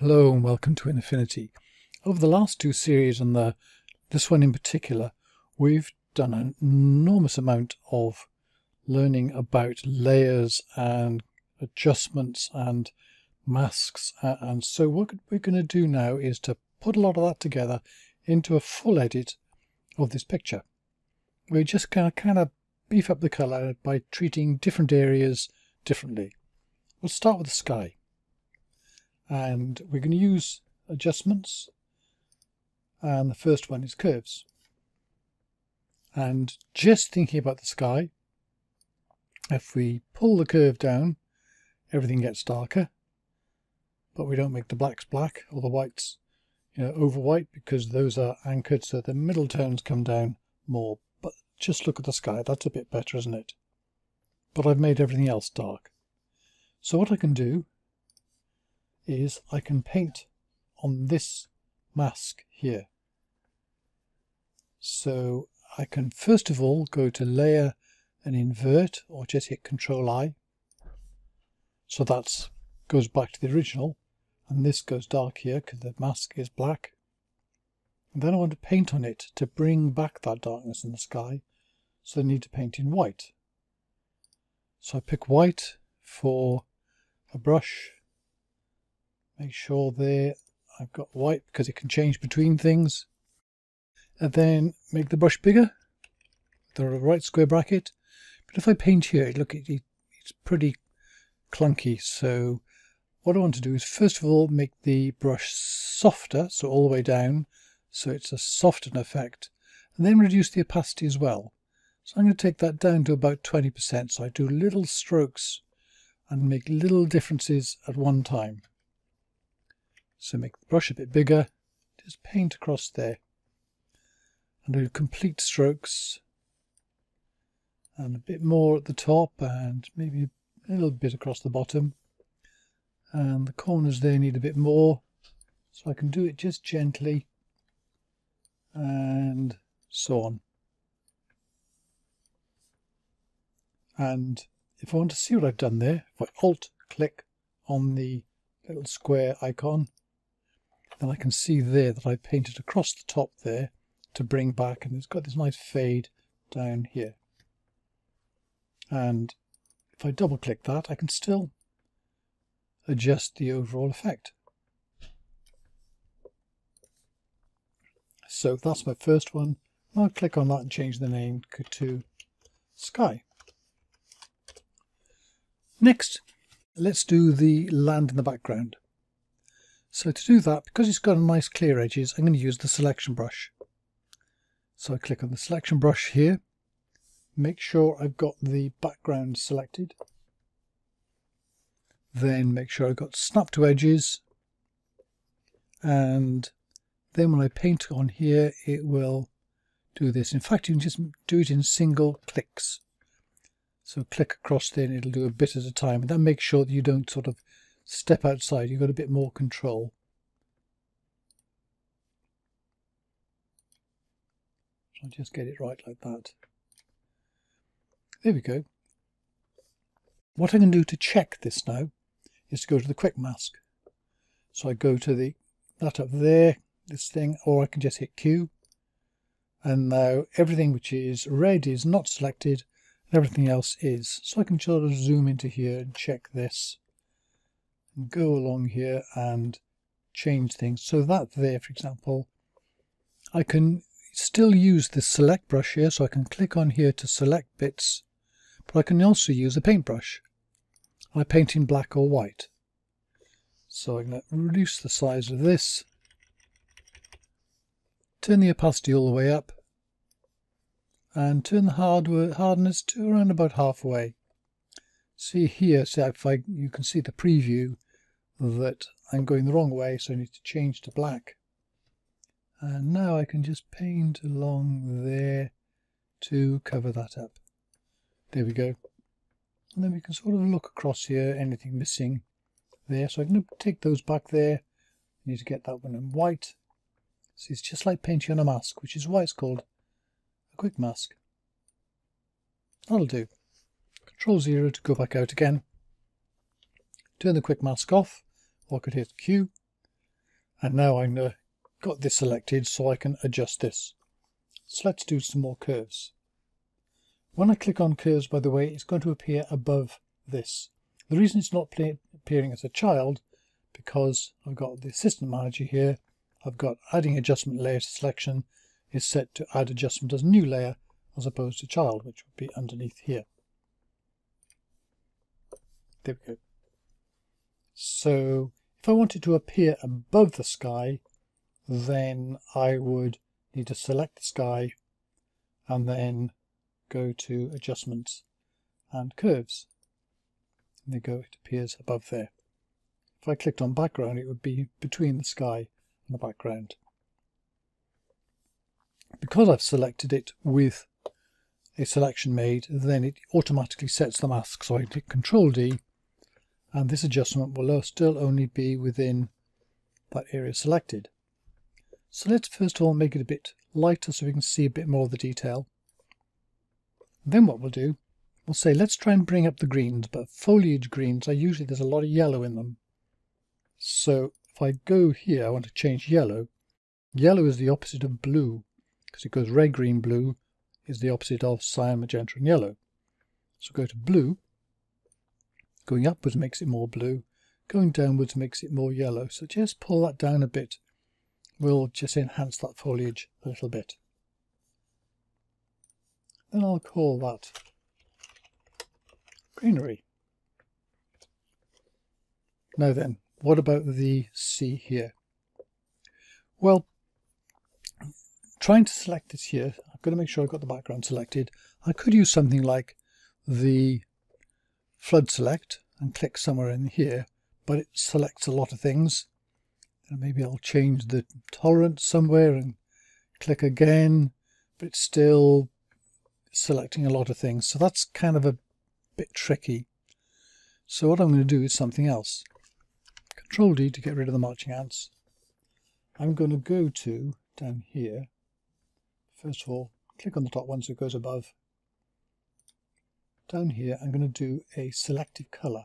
Hello and welcome to Affinity. Over the last two series and this one in particular, we've done an enormous amount of learning about layers and adjustments and masks. And so what we're going to do now is to put a lot of that together into a full edit of this picture. We're just going to kind of beef up the color by treating different areas differently. We'll start with the sky. And we're going to use adjustments, and the first one is curves. And just thinking about the sky, if we pull the curve down, everything gets darker, but we don't make the blacks black or the whites over white, because those are anchored, so the middle tones come down more. But just look at the sky, that's a bit better, isn't it? But I've made everything else dark. So what I can do is I can paint on this mask here. So I can first of all go to layer and invert, or just hit Control-I. So that goes back to the original, and this goes dark here because the mask is black. And then I want to paint on it to bring back that darkness in the sky, so I need to paint in white. So I pick white for a brush. Make sure there I've got white because it can change between things. And then make the brush bigger, the right square bracket. But if I paint here, look, it's pretty clunky. So what I want to do is first of all make the brush softer, so all the way down, so it's a softened effect. And then reduce the opacity as well. So I'm going to take that down to about 20%. So I do little strokes and make little differences at one time. So make the brush a bit bigger, just paint across there, and do complete strokes, and a bit more at the top, and maybe a little bit across the bottom, and the corners there need a bit more, so I can do it just gently, and so on. And if I want to see what I've done there, if I Alt click on the little square icon, then I can see there that I painted across the top there to bring back, and it's got this nice fade down here. And if I double click that, I can still adjust the overall effect. So that's my first one. I'll click on that and change the name to Sky. Next, let's do the land in the background. So to do that, because it's got a nice clear edges, I'm going to use the selection brush. So I click on the selection brush here, make sure I've got the background selected, then make sure I've got snap to edges, and then when I paint on here it will do this. In fact, you can just do it in single clicks. So click across there and it'll do a bit at a time, and that makes sure that you don't sort of step outside, you've got a bit more control. So I'll just get it right like that. There we go. What I can do to check this now is to go to the quick mask. So I go to that up there, this thing, or I can just hit Q. And now everything which is red is not selected, and everything else is. So I can sort of zoom into here and check this. Go along here and change things, so that there, for example, I can still use the select brush here, so I can click on here to select bits, but I can also use a paintbrush. I paint in black or white, so I'm going to reduce the size of this, turn the opacity all the way up, and turn the hardness to around about halfway. See here, you can see the preview that I'm going the wrong way, so I need to change to black. And now I can just paint along there to cover that up. There we go. And then we can sort of look across here, anything missing there. So I'm going to take those back there. I need to get that one in white. See, it's just like painting on a mask, which is why it's called a quick mask. That'll do. Control-0 to go back out again. Turn the quick mask off, or I could hit Q, And now I've got this selected, so I can adjust this. So let's do some more curves. When I click on curves, by the way, it's going to appear above this. The reason it's not appearing as a child, because I've got the assistant manager here, I've got adding adjustment layer to selection is set to add adjustment as new layer as opposed to child, which would be underneath here. There we go. So if I wanted to appear above the sky, then I would need to select the sky and then go to adjustments and curves. And there you go, it appears above there. If I clicked on background, it would be between the sky and the background. Because I've selected it with a selection made, then it automatically sets the mask. So I hit Control D, and this adjustment will still only be within that area selected. So let's first of all make it a bit lighter so we can see a bit more of the detail. Then what we'll do, we'll say let's try and bring up the greens, but foliage greens are usually, there's a lot of yellow in them. So if I go here, I want to change yellow. Yellow is the opposite of blue, because it goes red, green, blue is the opposite of cyan, magenta and yellow. So go to blue. Going upwards makes it more blue. Going downwards makes it more yellow. So just pull that down a bit. We'll just enhance that foliage a little bit. Then I'll call that greenery. Now then, what about the sea here? Well, trying to select this here, I've got to make sure I've got the background selected. I could use something like the flood select and click somewhere in here, but it selects a lot of things. And maybe I'll change the tolerance somewhere and click again, but it's still selecting a lot of things. So that's kind of a bit tricky. So what I'm going to do is something else. Control D to get rid of the marching ants. I'm going to go to down here. First of all, click on the top one so it goes above. Down here, I'm going to do a selective colour.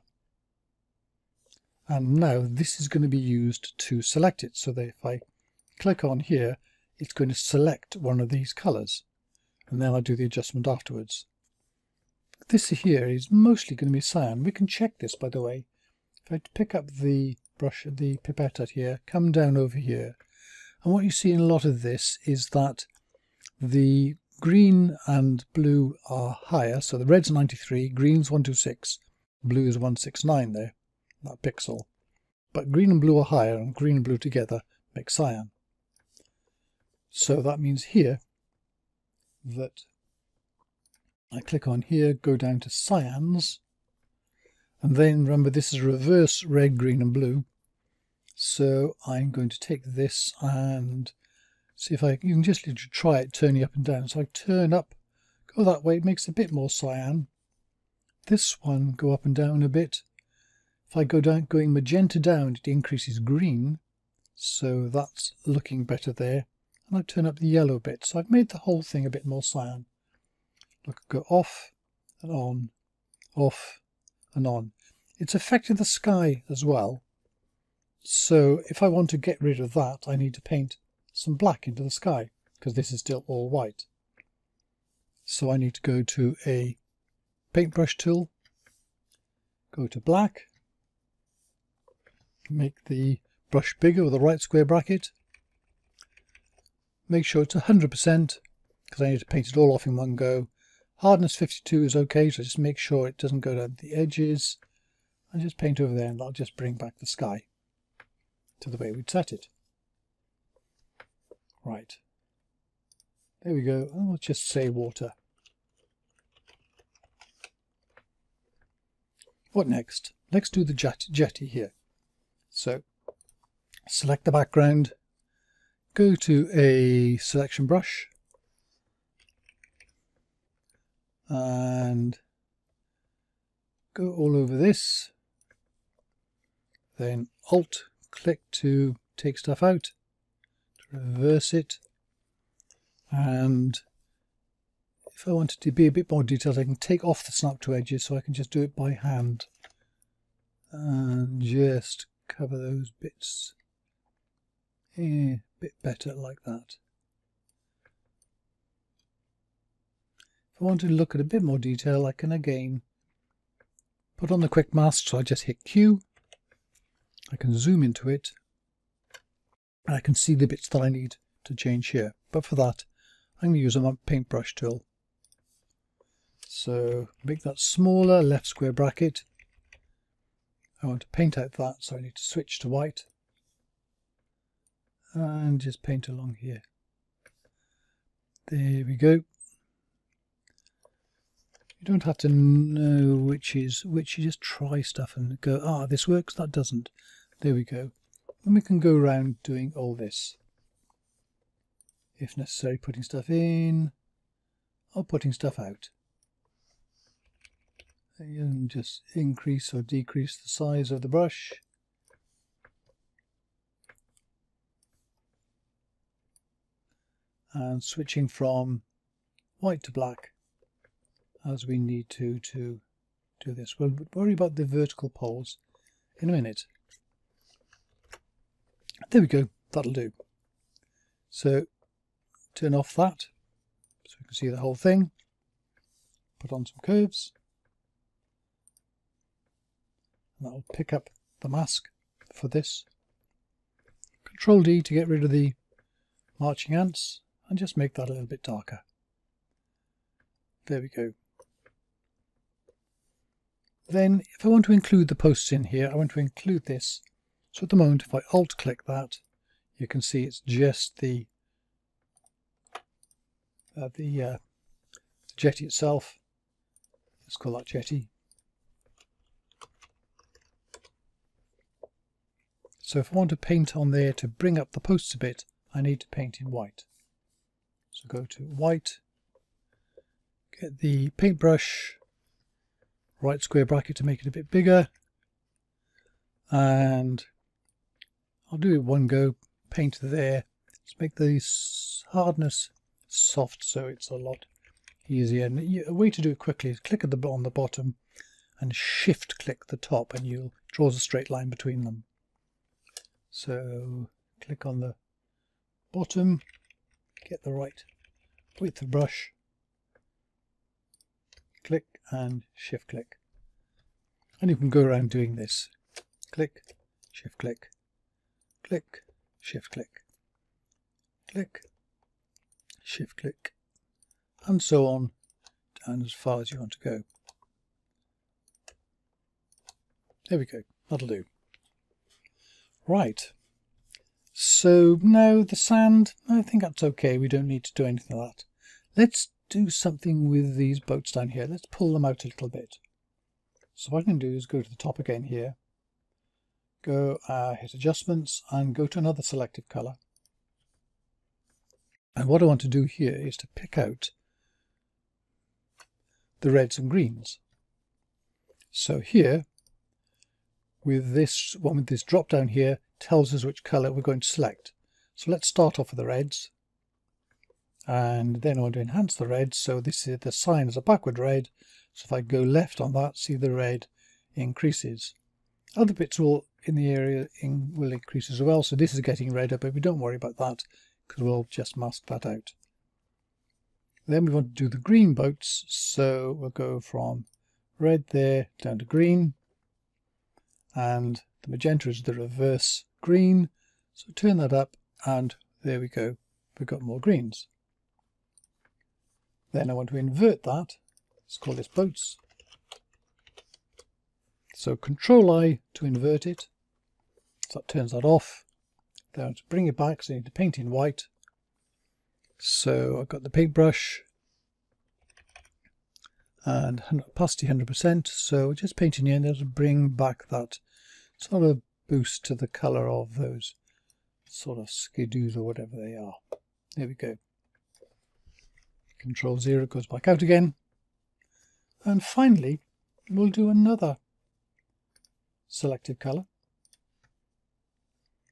And now this is going to be used to select it. So that if I click on here, it's going to select one of these colours. And then I'll do the adjustment afterwards. This here is mostly going to be cyan. We can check this, by the way. If I pick up the brush, the pipette at here, come down over here. And what you see in a lot of this is that the green and blue are higher. So the red's 93, green's 126, blue is 169 there, that pixel. But green and blue are higher, and green and blue together make cyan. So that means here that I click on here, go down to cyans, and then remember this is reverse red, green and blue. So I'm going to take this and see if you can just literally try it turning up and down. So I turn up, go that way, it makes a bit more cyan. This one go up and down a bit. If I go down, going magenta down, it increases green. So that's looking better there. And I turn up the yellow bit. So I've made the whole thing a bit more cyan. Look, go off and on, off and on. It's affected the sky as well. So if I want to get rid of that, I need to paint some black into the sky, because this is still all white. So I need to go to a paintbrush tool, go to black, make the brush bigger with the right square bracket, make sure it's 100% because I need to paint it all off in one go. Hardness 52 is okay, so just make sure it doesn't go down the edges, and just paint over there, and that'll just bring back the sky to the way we'd set it. Right, there we go, and we'll just say water. What next? Let's do the jetty here. So select the background, go to a selection brush, and go all over this, then Alt click to take stuff out, to reverse it, and if I wanted to be a bit more detailed I can take off the snap to edges, so I can just do it by hand and just cover those bits. A bit better like that. If I want to look at a bit more detail, I can again put on the quick mask, so I just hit Q. I can zoom into it, and I can see the bits that I need to change here. But for that, I'm going to use my paintbrush tool. So make that smaller, left square bracket. I want to paint out that, so I need to switch to white. And just paint along here. There we go. You don't have to know which is which. You just try stuff and go, ah, this works, that doesn't. There we go. And we can go around doing all this. If necessary, putting stuff in or putting stuff out. And just increase or decrease the size of the brush. And switching from white to black as we need to do this. We'll worry about the vertical poles in a minute. There we go, that'll do. So turn off that so we can see the whole thing. Put on some curves. And that'll pick up the mask for this. Control D to get rid of the marching ants and just make that a little bit darker. There we go. Then if I want to include the posts in here, I want to include this. So at the moment, if I alt click that, you can see it's just the jetty itself. Let's call that jetty. So if I want to paint on there to bring up the posts a bit, I need to paint in white. So go to white, get the paintbrush, right square bracket to make it a bit bigger, and I'll do it one go, paint there. Let's make the hardness soft so it's a lot easier. And a way to do it quickly is click on the bottom and shift click the top, and you'll draw a straight line between them. So click on the bottom, get the right width of brush, click and shift click. And you can go around doing this. Click, shift click, click, shift click, click, shift click, and so on, and as far as you want to go. There we go, that'll do. Right, so now the sand, I think that's okay, we don't need to do anything like that. Let's do something with these boats down here. Let's pull them out a little bit. So what I can do is go to the top again here, go hit adjustments and go to another selective colour. And what I want to do here is to pick out the reds and greens. So here, with this one, with this drop down here, tells us which colour we're going to select. So let's start off with the reds, and then I want to enhance the reds. So this is the sign is a backward red. So if I go left on that, see the red increases. Other bits will in the area will increase as well. So this is getting redder, but we don't worry about that because we'll just mask that out. Then we want to do the green boats. So we'll go from red there down to green. And the magenta is the reverse green, so turn that up and there we go, we've got more greens. Then I want to invert that, let's call this boats. So Control I to invert it, so that turns that off. Then to bring it back, so I need to paint in white. So I've got the paintbrush and opacity 100%, so just painting in there to bring back that sort of boost to the colour of those sort of skidoos or whatever they are. There we go. Control 0 goes back out again. And finally, we'll do another selective colour.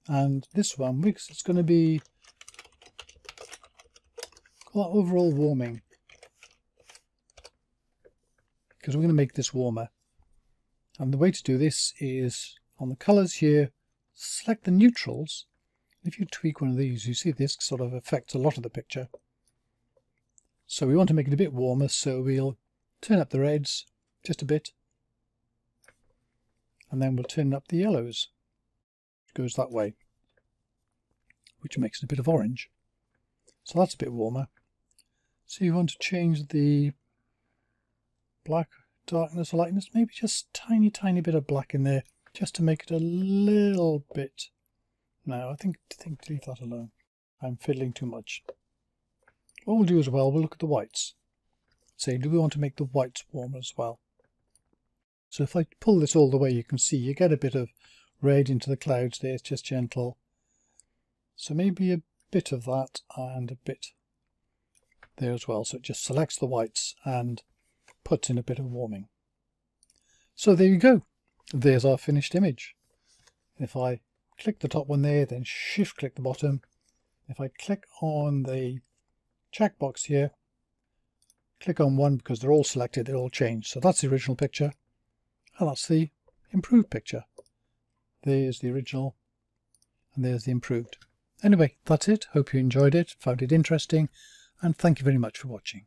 And this one, it's going to be overall warming, because we're going to make this warmer. And the way to do this is on the colours here, select the neutrals If you tweak one of these, you see this sort of affects a lot of the picture. So we want to make it a bit warmer, so we'll turn up the reds just a bit. And then we'll turn up the yellows. It goes that way, which makes it a bit of orange. So that's a bit warmer. So you want to change the black darkness or lightness, maybe just tiny bit of black in there, just to make it a little bit. No, I think leave that alone. I'm fiddling too much. What we'll do as well, we'll look at the whites. Say, do we want to make the whites warmer as well? So if I pull this all the way, you can see you get a bit of red into the clouds there. It's just gentle. So maybe a bit of that and a bit there as well. So it just selects the whites and puts in a bit of warming. So there you go. There's our finished image. If I click the top one there, then shift click the bottom. If I click on the checkbox here, click on one, because they're all selected, they're all changed. So that's the original picture, and that's the improved picture. There's the original, and there's the improved. Anyway, that's it. Hope you enjoyed it, found it interesting, and thank you very much for watching.